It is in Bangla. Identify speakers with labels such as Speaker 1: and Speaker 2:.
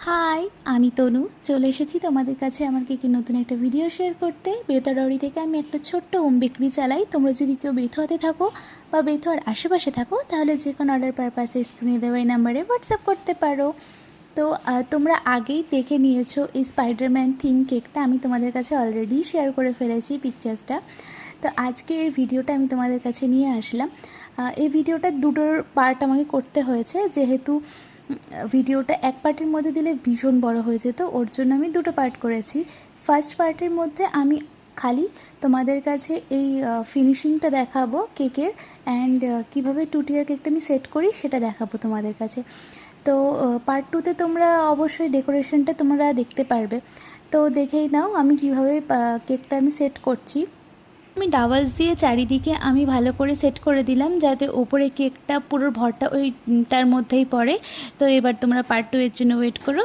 Speaker 1: হাই, আমি তনু চলে এসেছি তোমাদের কাছে আমার কেকের নতুন একটা ভিডিও শেয়ার করতে। বেথুয়াডাউরি থেকে আমি একটা ছোট্ট হোম বেকারি চালাই। তোমরা যদি কেউ বেথুয়াতে থাকো বা বেথুয়ার আশেপাশে থাকো তাহলে যে কোনো অর্ডার পারপাসে স্ক্রিনে দেওয়া এই নাম্বারে হোয়াটসঅ্যাপ করতে পারো। তো তোমরা আগেই দেখে নিয়েছো এই স্পাইডারম্যান থিম কেকটা আমি তোমাদের কাছে অলরেডি শেয়ার করে ফেলেছি পিকচার্সটা। তো আজকে এর ভিডিওটা আমি তোমাদের কাছে নিয়ে আসলাম। এই ভিডিওটা দুটোর পার্ট আমাকে করতে হয়েছে, যেহেতু ভিডিওটা এক পার্টের মধ্যে দিলে ভীষণ বড় হয়ে যেত, ওর জন্য আমি দুটো পার্ট করেছি। ফার্স্ট পার্টের মধ্যে আমি খালি তোমাদের কাছে এই ফিনিশিংটা দেখাবো কেকের, অ্যান্ড কীভাবে 2 টিয়ার কেকটা আমি সেট করি সেটা দেখাবো তোমাদের কাছে। তো পার্ট 2তে তোমরা অবশ্যই ডেকোরেশনটা তোমরা দেখতে পারবে। তো দেখেই নাও আমি কীভাবে কেকটা আমি সেট করছি। আমি ডাবলস দিয়ে চারিদিকে আমি ভালো করে সেট করে দিলাম যাতে ওপরে কেকটা পুরো ভরটা ওই তার মধ্যেই পড়ে। তো এবার তোমরা পার্ট 2 এর জন্য ওয়েট করো।